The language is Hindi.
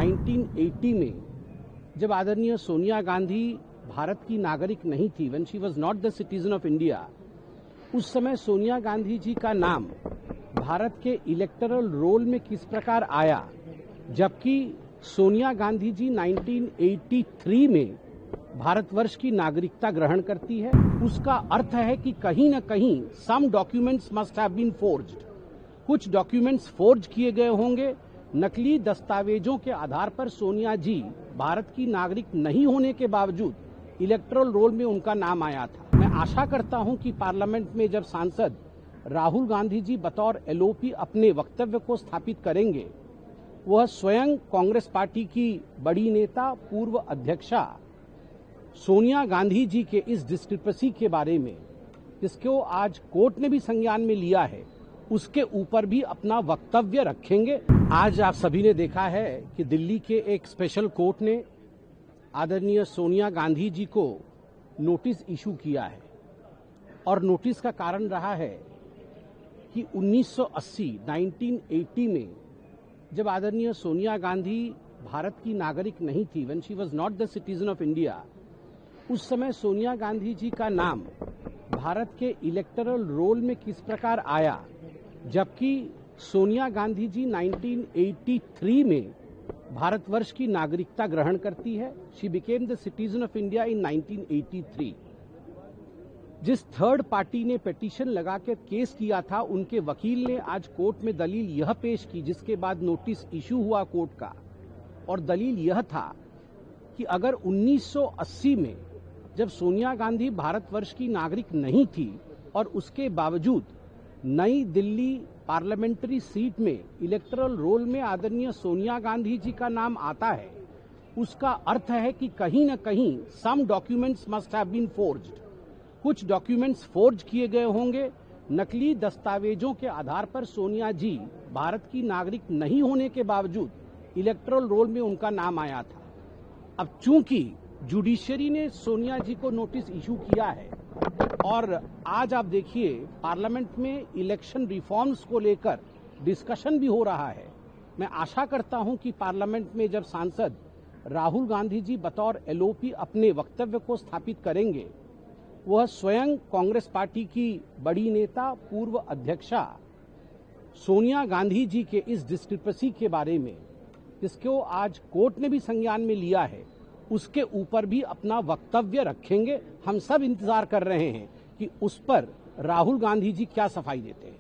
1980 में जब आदरणीय सोनिया गांधी भारत की नागरिक नहीं थी, when she was not the citizen of India, उस समय सोनिया गांधी जी का नाम भारत के इलेक्टरल रोल में किस प्रकार आया, जबकि सोनिया गांधी जी 1983 में भारतवर्ष की नागरिकता ग्रहण करती है। उसका अर्थ है कि कहीं न कहीं some documents must have been forged. कुछ डॉक्यूमेंट्स फोर्ज किए गए होंगे। नकली दस्तावेजों के आधार पर सोनिया जी भारत की नागरिक नहीं होने के बावजूद इलेक्टरल रोल में उनका नाम आया था। मैं आशा करता हूं कि पार्लियामेंट में जब सांसद राहुल गांधी जी बतौर एलओपी अपने वक्तव्य को स्थापित करेंगे, वह स्वयं कांग्रेस पार्टी की बड़ी नेता पूर्व अध्यक्षा सोनिया गांधी जी के इस डिस्क्रिपेंसी के बारे में, जिसको आज कोर्ट ने भी संज्ञान में लिया है, उसके ऊपर भी अपना वक्तव्य रखेंगे। आज आप सभी ने देखा है कि दिल्ली के एक स्पेशल कोर्ट ने आदरणीय सोनिया गांधी जी को नोटिस इशू किया है और नोटिस का कारण रहा है कि 1980 में जब आदरणीय सोनिया गांधी भारत की नागरिक नहीं थी, when she was not the citizen of India, उस समय सोनिया गांधी जी का नाम भारत के इलेक्टरल रोल में किस प्रकार आया, जबकि सोनिया गांधी जी 1983 में भारतवर्ष की नागरिकता ग्रहण करती है। She became the citizen of India in 1983। जिस थर्ड पार्टी ने पिटीशन लगा के केस किया था, उनके वकील ने आज कोर्ट में दलील यह पेश की, जिसके बाद नोटिस इशू हुआ कोर्ट का, और दलील यह था कि अगर 1980 में जब सोनिया गांधी भारतवर्ष की नागरिक नहीं थी और उसके बावजूद नई दिल्ली पार्लियामेंट्री सीट में इलेक्टरल रोल में आदरणीय सोनिया गांधी जी का नाम आता है, उसका अर्थ है कि कहीं न कहीं some documents must have been forged. कुछ डॉक्यूमेंट्स फोर्ज किए गए होंगे। नकली दस्तावेजों के आधार पर सोनिया जी भारत की नागरिक नहीं होने के बावजूद इलेक्टरल रोल में उनका नाम आया था। अब चूंकि जुडिशरी ने सोनिया जी को नोटिस इशू किया है और आज आप देखिए पार्लियामेंट में इलेक्शन रिफॉर्म्स को लेकर डिस्कशन भी हो रहा है, मैं आशा करता हूं कि पार्लियामेंट में जब सांसद राहुल गांधी जी बतौर एलओपी अपने वक्तव्य को स्थापित करेंगे, वह स्वयं कांग्रेस पार्टी की बड़ी नेता पूर्व अध्यक्षा सोनिया गांधी जी के इस डिस्क्रिपेंसी के बारे में, जिसको आज कोर्ट ने भी संज्ञान में लिया है, उसके ऊपर भी अपना वक्तव्य रखेंगे। हम सब इंतजार कर रहे हैं कि उस पर राहुल गांधी जी क्या सफाई देते हैं।